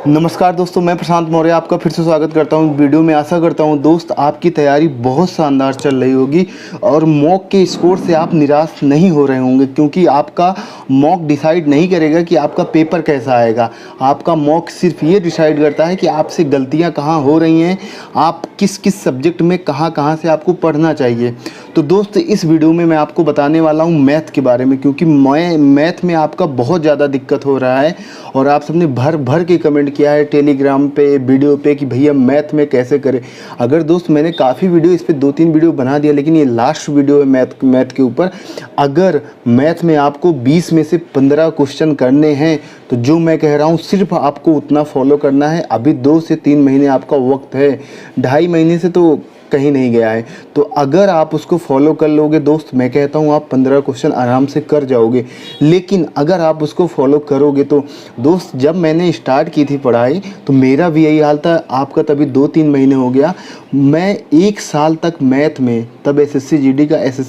नमस्कार दोस्तों, मैं प्रशांत मौर्य आपका फिर से स्वागत करता हूं वीडियो में। आशा करता हूं दोस्त आपकी तैयारी बहुत शानदार चल रही होगी और मॉक के स्कोर से आप निराश नहीं हो रहे होंगे, क्योंकि आपका मॉक डिसाइड नहीं करेगा कि आपका पेपर कैसा आएगा। आपका मॉक सिर्फ ये डिसाइड करता है कि आपसे गलतियां कहाँ हो रही हैं, आप किस किस सब्जेक्ट में कहाँ से आपको पढ़ना चाहिए। तो दोस्त इस वीडियो में मैं आपको बताने वाला हूँ मैथ के बारे में, क्योंकि मैथ में आपका बहुत ज़्यादा दिक्कत हो रहा है और आप सबने भर भर के कमेंट किया है टेलीग्राम पे, वीडियो पे कि भैया मैथ में कैसे करें। अगर दोस्त मैंने काफ़ी वीडियो इस पे 2-3 वीडियो बना दिया, लेकिन ये लास्ट वीडियो है मैथ के ऊपर। अगर मैथ में आपको 20 में से 15 क्वेश्चन करने हैं तो जो मैं कह रहा हूँ सिर्फ आपको उतना फॉलो करना है। अभी 2 से 3 महीने आपका वक्त है, 2.5 महीने से तो कहीं नहीं गया है। तो अगर आप उसको फॉलो कर लोगे दोस्त, मैं कहता हूँ आप 15 क्वेश्चन आराम से कर जाओगे। लेकिन अगर आप उसको फॉलो करोगे तो दोस्त, जब मैंने स्टार्ट की थी पढ़ाई तो मेरा भी यही हाल था। आपका तभी 2-3 महीने हो गया। मैं 1 साल तक मैथ में, तब एसएससी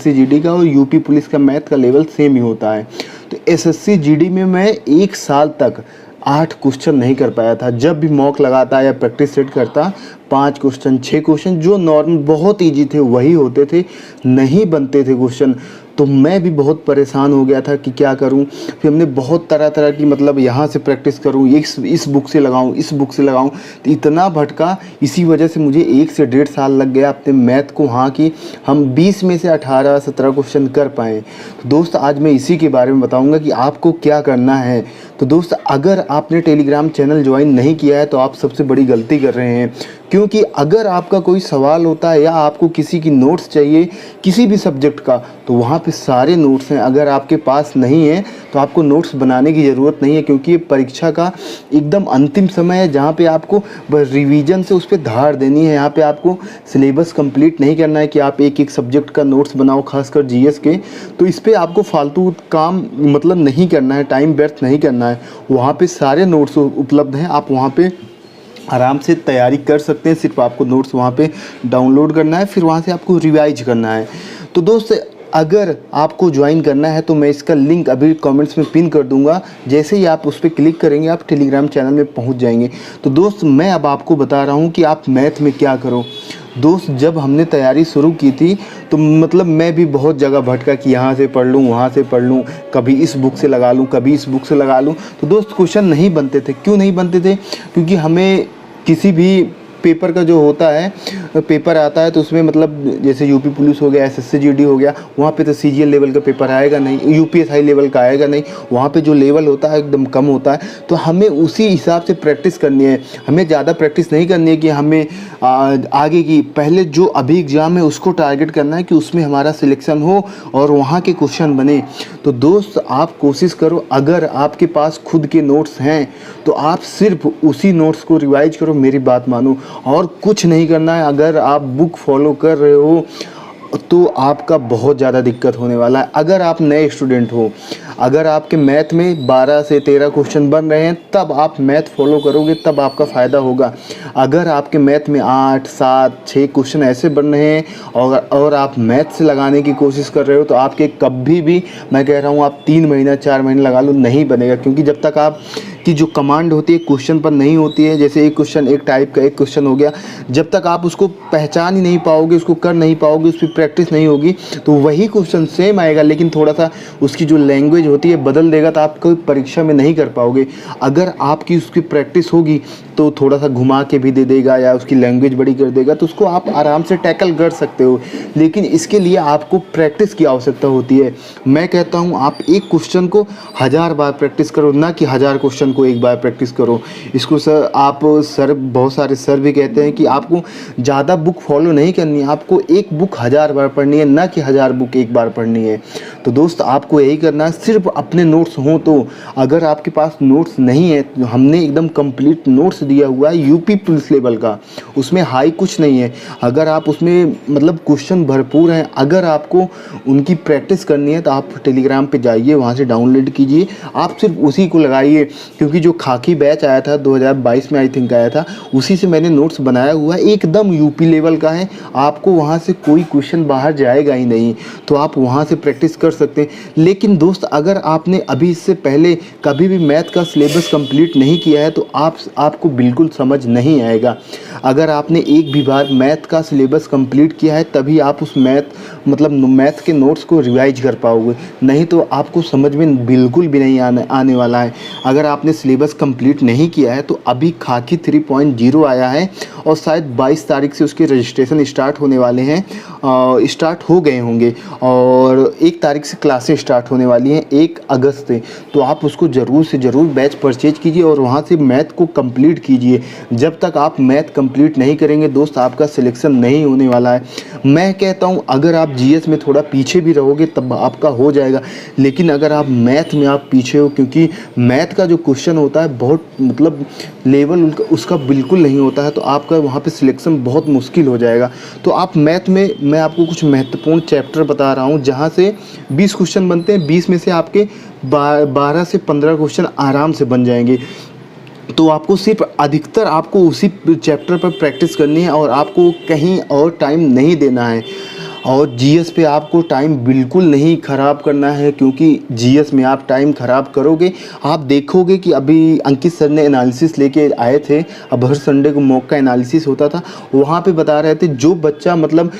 जीडी का और यूपी पुलिस का मैथ का लेवल सेम ही होता है। तो एसएससी जीडी में मैं 1 साल तक 8 क्वेश्चन नहीं कर पाया था। जब भी मॉक लगाता या प्रैक्टिस सेट करता, 5 क्वेश्चन 6 क्वेश्चन जो नॉर्मल बहुत इजी थे वही होते थे, नहीं बनते थे क्वेश्चन। तो मैं भी बहुत परेशान हो गया था कि क्या करूं। फिर हमने बहुत तरह की मतलब यहाँ से प्रैक्टिस करूं, इस बुक से लगाऊं, इस बुक से लगाऊं, तो इतना भटका। इसी वजह से मुझे 1 से 1.5 साल लग गया अपने मैथ को, हाँ कि हम 20 में से 18-17 क्वेश्चन कर पाएँ। तो दोस्त आज मैं इसी के बारे में बताऊँगा कि आपको क्या करना है। तो दोस्त, अगर आपने टेलीग्राम चैनल ज्वाइन नहीं किया है तो आप सबसे बड़ी गलती कर रहे हैं, क्योंकि अगर आपका कोई सवाल होता है या आपको किसी की नोट्स चाहिए किसी भी सब्जेक्ट का, तो वहाँ पे सारे नोट्स हैं। अगर आपके पास नहीं है तो आपको नोट्स बनाने की ज़रूरत नहीं है, क्योंकि ये परीक्षा का एकदम अंतिम समय है जहाँ पे आपको बस रिवीजन से उस पर धार देनी है। यहाँ पे आपको सिलेबस कंप्लीट नहीं करना है कि आप एक सब्जेक्ट का नोट्स बनाओ, खासकर जीएस के। तो इस पर आपको फालतू काम मतलब नहीं करना है, टाइम व्यर्थ नहीं करना है। वहाँ पे सारे नोट्स उपलब्ध हैं, आप वहाँ पे आराम से तैयारी कर सकते हैं। सिर्फ आपको नोट्स वहाँ पे डाउनलोड करना है, फिर वहाँ से आपको रिवाइज करना है। तो दोस्त, अगर आपको ज्वाइन करना है तो मैं इसका लिंक अभी कमेंट्स में पिन कर दूंगा। जैसे ही आप उस पर क्लिक करेंगे आप टेलीग्राम चैनल में पहुंच जाएंगे। तो दोस्त, मैं अब आपको बता रहा हूं कि आप मैथ में क्या करो। दोस्त, जब हमने तैयारी शुरू की थी तो मतलब मैं भी बहुत जगह भटका कि यहाँ से पढ़ लूँ, वहाँ से पढ़ लूँ, कभी इस बुक से लगा लूँ, कभी इस बुक से लगा लूँ। तो दोस्त, क्वेश्चन नहीं बनते थे। क्यों नहीं बनते थे? क्योंकि हमें किसी भी पेपर का जो होता है, पेपर आता है तो उसमें मतलब जैसे यूपी पुलिस हो गया, एसएससी जीडी हो गया, वहाँ पे तो सीजीएल लेवल का पेपर आएगा नहीं, यूपीएसआई लेवल का आएगा नहीं। वहाँ पे जो लेवल होता है एकदम कम होता है। तो हमें उसी हिसाब से प्रैक्टिस करनी है। हमें ज़्यादा प्रैक्टिस नहीं करनी है कि हमें आगे की, पहले जो अभी एग्ज़ाम है उसको टारगेट करना है कि उसमें हमारा सिलेक्शन हो और वहाँ के क्वेश्चन बने। तो दोस्त, आप कोशिश करो, अगर आपके पास खुद के नोट्स हैं तो आप सिर्फ उसी नोट्स को रिवाइज करो। मेरी बात मानो, और कुछ नहीं करना है। अगर आप बुक फॉलो कर रहे हो तो आपका बहुत ज़्यादा दिक्कत होने वाला है। अगर आप नए स्टूडेंट हो, अगर आपके मैथ में 12 से 13 क्वेश्चन बन रहे हैं, तब आप मैथ फॉलो करोगे, तब आपका फ़ायदा होगा। अगर आपके मैथ में 8, 7, 6 क्वेश्चन ऐसे बन रहे हैं और आप मैथ से लगाने की कोशिश कर रहे हो, तो आपके कभी भी, मैं कह रहा हूँ आप 3 महीना 4 महीने लगा लो, नहीं बनेगा। क्योंकि जब तक आप की जो कमांड होती है क्वेश्चन पर नहीं होती है, जैसे एक क्वेश्चन, एक टाइप का एक क्वेश्चन हो गया, जब तक आप उसको पहचान ही नहीं पाओगे, उसको कर नहीं पाओगे, उस पर प्रैक्टिस नहीं होगी, तो वही क्वेश्चन सेम आएगा, लेकिन थोड़ा सा उसकी जो लैंग्वेज होती है बदल देगा, तो आप कोई परीक्षा में नहीं कर पाओगे। अगर आपकी उसकी प्रैक्टिस होगी तो थोड़ा सा घुमा के भी दे देगा या उसकी लैंग्वेज बड़ी कर देगा, तो उसको आप आराम से टैकल कर सकते हो। लेकिन इसके लिए आपको प्रैक्टिस की आवश्यकता होती है। मैं कहता हूँ आप एक क्वेश्चन को 1000 बार प्रैक्टिस करो, ना कि 1000 क्वेश्चन को एक बार प्रैक्टिस करो। इसको सर बहुत सारे सर भी कहते हैं कि आपको ज़्यादा बुक फॉलो नहीं करनी है, आपको एक बुक 1000 बार पढ़नी है, ना कि 1000 बुक एक बार पढ़नी है। तो दोस्त, आपको यही करना है, सिर्फ अपने नोट्स हों तो। अगर आपके पास नोट्स नहीं है तो हमने एकदम कंप्लीट नोट्स दिया हुआ है यूपी पुलिस लेवल का, उसमें हाई कुछ नहीं है। अगर आप उसमें मतलब क्वेश्चन भरपूर हैं, अगर आपको उनकी प्रैक्टिस करनी है तो आप टेलीग्राम पे जाइए, वहाँ से डाउनलोड कीजिए, आप सिर्फ उसी को लगाइए। क्योंकि जो खाकी बैच आया था 2022 में आई थिंक आया था, उसी से मैंने नोट्स बनाया हुआ है, एकदम यूपी लेवल का है। आपको वहाँ से कोई क्वेश्चन बाहर जाएगा ही नहीं, तो आप वहाँ से प्रैक्टिस कर सकते हैं। लेकिन दोस्त, अगर आपने अभी इससे पहले कभी भी मैथ का सिलेबस कंप्लीट नहीं किया है तो आपको बिल्कुल समझ नहीं आएगा। अगर आपने एक भी बार मैथ का सिलेबस कंप्लीट किया है तभी आप उस मैथ के नोट्स को रिवाइज कर पाओगे, नहीं तो आपको समझ में बिल्कुल भी नहीं आने वाला है। अगर आपने सिलेबस कंप्लीट नहीं किया है तो अभी खाकी 3.0 आया है और शायद 22 तारीख से उसके रजिस्ट्रेशन स्टार्ट होने वाले हैं, स्टार्ट हो गए होंगे, और 1 तारीख से क्लासें स्टार्ट होने वाली हैं 1 अगस्त से। तो आप उसको ज़रूर से ज़रूर बैच परचेज कीजिए और वहाँ से मैथ को कंप्लीट कीजिए। जब तक आप मैथ कंप्लीट नहीं करेंगे दोस्त, आपका सिलेक्शन नहीं होने वाला है। मैं कहता हूँ अगर आप जीएस में थोड़ा पीछे भी रहोगे तब आपका हो जाएगा, लेकिन अगर आप मैथ में आप पीछे हो, क्योंकि मैथ का जो क्वेश्चन होता है बहुत मतलब लेवल उसका बिल्कुल नहीं होता है, तो आपका वहाँ पे सिलेक्शन बहुत मुश्किल हो जाएगा। तो आप मैथ में मैं आपको कुछ महत्वपूर्ण चैप्टर बता रहा हूँ जहाँ से 20 क्वेश्चन बनते हैं, 20 में से आपके 12 से 15 क्वेश्चन आराम से बन जाएंगे। तो आपको सिर्फ अधिकतर आपको उसी चैप्टर पर प्रैक्टिस करनी है और आपको कहीं और टाइम नहीं देना है। और जीएस पे आपको टाइम बिल्कुल नहीं ख़राब करना है, क्योंकि जीएस में आप टाइम ख़राब करोगे। आप देखोगे कि अभी अंकित सर ने एनालिसिस लेके आए थे, अब हर संडे को मॉक का एनालिसिस होता था, वहाँ पे बता रहे थे जो बच्चा मतलब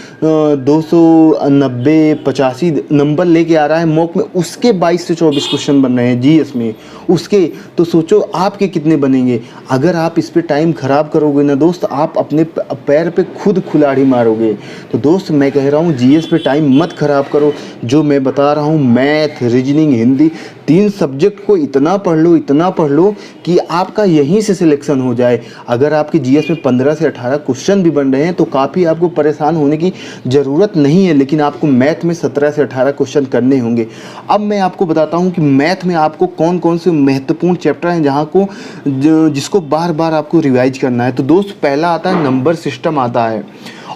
290-85 नंबर लेके आ रहा है मॉक में, उसके 22 से 24 क्वेश्चन बन रहे हैं जीएस में उसके। तो सोचो आपके कितने बनेंगे। अगर आप इस पर टाइम ख़राब करोगे ना दोस्त, आप अपने पैर पे खुद कुल्हाड़ी मारोगे। तो दोस्त मैं कह रहा हूँ जीएस पे टाइम मत ख़राब करो। जो मैं बता रहा हूँ मैथ, रीजनिंग, हिंदी, 3 सब्जेक्ट को इतना पढ़ लो कि आपका यहीं से सिलेक्शन हो जाए। अगर आपके जीएस में 15 से 18 क्वेश्चन भी बन रहे हैं तो काफ़ी आपको परेशान होने की ज़रूरत नहीं है, लेकिन आपको मैथ में 17 से 18 क्वेश्चन करने होंगे। अब मैं आपको बताता हूँ कि मैथ में आपको कौन कौन से महत्वपूर्ण चैप्टर हैं जिसको बार बार आपको रिवाइज करना है। तो दोस्त पहला आता है नंबर सिस्टम आता है,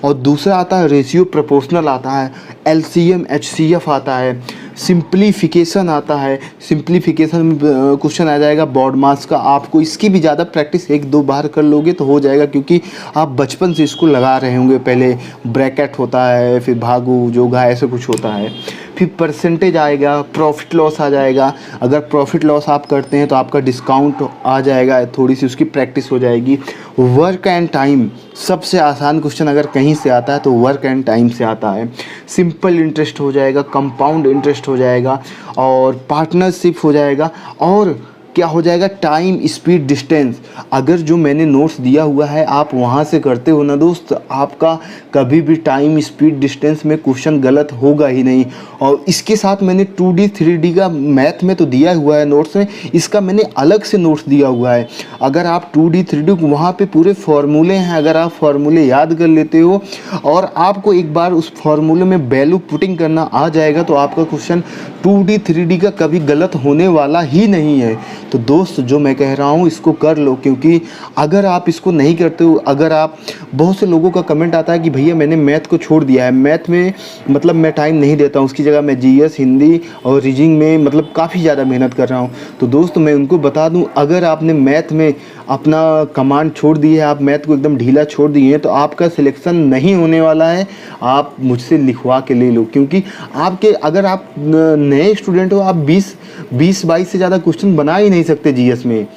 और दूसरा आता है रेशियो प्रोपोर्शनल आता है, एलसीएम एचसीएफ आता है, सिंप्लीफिकेशन आता है। सिंप्लीफिकेशन में क्वेश्चन आ जाएगा बॉड मास का। आपको इसकी भी ज़्यादा प्रैक्टिस 1-2 बार कर लोगे तो हो जाएगा, क्योंकि आप बचपन से इसको लगा रहे होंगे। पहले ब्रैकेट होता है, फिर भागू जोगा ऐसे कुछ होता है। फिर परसेंटेज आएगा, प्रॉफिट लॉस आ जाएगा। अगर प्रॉफिट लॉस आप करते हैं तो आपका डिस्काउंट आ जाएगा, थोड़ी सी उसकी प्रैक्टिस हो जाएगी। वर्क एंड टाइम, सबसे आसान क्वेश्चन अगर कहीं से आता है तो वर्क एंड टाइम से आता है। सिंपल इंटरेस्ट हो जाएगा, कंपाउंड इंटरेस्ट हो जाएगा, और पार्टनरशिप हो जाएगा, और क्या हो जाएगा टाइम स्पीड डिस्टेंस। अगर जो मैंने नोट्स दिया हुआ है आप वहाँ से करते हो ना दोस्त, आपका कभी भी टाइम स्पीड डिस्टेंस में क्वेश्चन गलत होगा ही नहीं। और इसके साथ मैंने 2D 3D का मैथ में तो दिया हुआ है नोट्स में, इसका मैंने अलग से नोट्स दिया हुआ है। अगर आप 2D 3D वहाँ पे पूरे फार्मूले हैं, अगर आप फार्मूले याद कर लेते हो और आपको एक बार उस फार्मूले में वैल्यू पुटिंग करना आ जाएगा तो आपका क्वेश्चन 2D 3D का कभी गलत होने वाला ही नहीं है। तो दोस्त जो मैं कह रहा हूँ इसको कर लो, क्योंकि अगर आप इसको नहीं करते हो, अगर आप बहुत से लोगों का कमेंट आता है कि भैया मैंने मैथ को छोड़ दिया है, मैथ में मतलब मैं टाइम नहीं देता हूँ, उसकी जगह मैं जीएस, हिंदी और रीजनिंग में मतलब काफ़ी ज़्यादा मेहनत कर रहा हूँ। तो दोस्त मैं उनको बता दूँ, अगर आपने मैथ में अपना कमांड छोड़ दी है, आप मैथ को एकदम ढीला छोड़ दिए हैं, तो आपका सिलेक्शन नहीं होने वाला है। आप मुझसे लिखवा के ले लो, क्योंकि आपके अगर आप नए स्टूडेंट हो, आप 20-22 से ज़्यादा क्वेश्चन बना ही नहीं सकते जीएस में।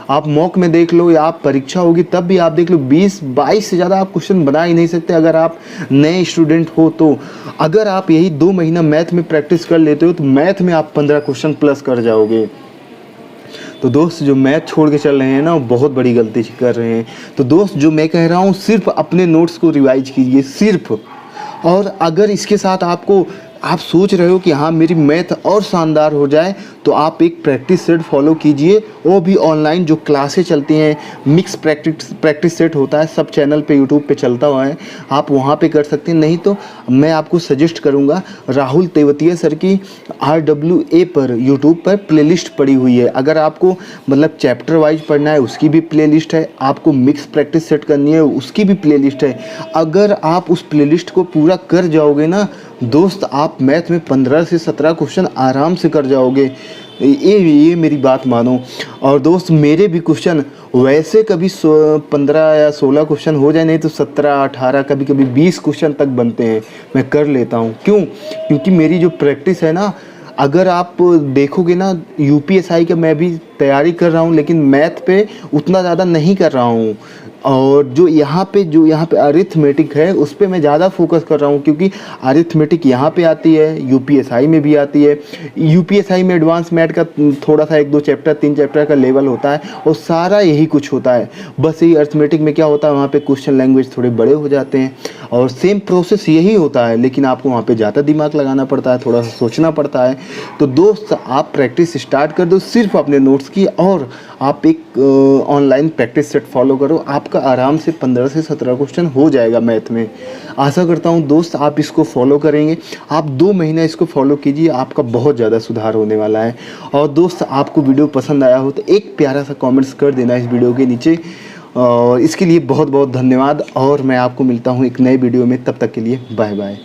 आप मॉक में देख लो या आप परीक्षा होगी तब भी आप देख लो, 20-22 से ज़्यादा आप क्वेश्चन बना ही नहीं सकते अगर आप नए स्टूडेंट हो। तो अगर आप यही 2 महीना मैथ में प्रैक्टिस कर लेते हो तो मैथ में आप 15 क्वेश्चन प्लस कर जाओगे। तो दोस्त जो मैथ छोड़ के चल रहे हैं ना, वो बहुत बड़ी गलती कर रहे हैं। तो दोस्त जो मैं कह रहा हूँ, सिर्फ अपने नोट्स को रिवाइज कीजिए सिर्फ। और अगर इसके साथ आपको आप सोच रहे हो कि हाँ मेरी मैथ और शानदार हो जाए, तो आप एक प्रैक्टिस सेट फॉलो कीजिए। वो भी ऑनलाइन जो क्लासें चलती हैं, मिक्स प्रैक्टिस सेट होता है, सब चैनल पे यूट्यूब पे चलता हुआ है, आप वहाँ पे कर सकते हैं। नहीं तो मैं आपको सजेस्ट करूँगा, राहुल तेवतिया सर की RWA पर यूट्यूब पर प्लेलिस्ट पड़ी हुई है। अगर आपको मतलब चैप्टर वाइज पढ़ना है उसकी भी प्लेलिस्ट है, आपको मिक्स प्रैक्टिस सेट करनी है उसकी भी प्लेलिस्ट है। अगर आप उस प्लेलिस्ट को पूरा कर जाओगे ना दोस्त, आप मैथ में 15 से 17 क्वेश्चन आराम से कर जाओगे। ये मेरी बात मानो। और दोस्त मेरे भी क्वेश्चन वैसे कभी 15 या 16 क्वेश्चन हो जाए, नहीं तो 17 18 कभी कभी 20 क्वेश्चन तक बनते हैं, मैं कर लेता हूँ। क्यों? क्योंकि मेरी जो प्रैक्टिस है ना, अगर आप देखोगे ना, UPSI का मैं भी तैयारी कर रहा हूँ, लेकिन मैथ पे उतना ज़्यादा नहीं कर रहा हूँ। और जो यहाँ पे अरिथमेटिक है उस पे मैं ज़्यादा फोकस कर रहा हूँ, क्योंकि अरिथमेटिक यहाँ पे आती है, UPSI में भी आती है। UPSI में एडवांस मैथ का थोड़ा सा 1-2 चैप्टर 3 चैप्टर का लेवल होता है, और सारा यही कुछ होता है। बस यही अरिथमेटिक में क्या होता है, वहाँ पे क्वेश्चन लैंग्वेज थोड़े बड़े हो जाते हैं, और सेम प्रोसेस यही होता है, लेकिन आपको वहाँ पे ज़्यादा दिमाग लगाना पड़ता है, थोड़ा सा सोचना पड़ता है। तो दोस्त आप प्रैक्टिस स्टार्ट कर दो सिर्फ अपने नोट्स की, और आप एक ऑनलाइन प्रैक्टिस सेट फॉलो करो, आपका आराम से 15 से 17 क्वेश्चन हो जाएगा मैथ में। आशा करता हूँ दोस्त आप इसको फॉलो करेंगे। आप 2 महीना इसको फॉलो कीजिए, आपका बहुत ज़्यादा सुधार होने वाला है। और दोस्त आपको वीडियो पसंद आया हो तो एक प्यारा सा कमेंट्स कर देना इस वीडियो के नीचे, और इसके लिए बहुत बहुत धन्यवाद। और मैं आपको मिलता हूँ एक नए वीडियो में, तब तक के लिए बाय बाय।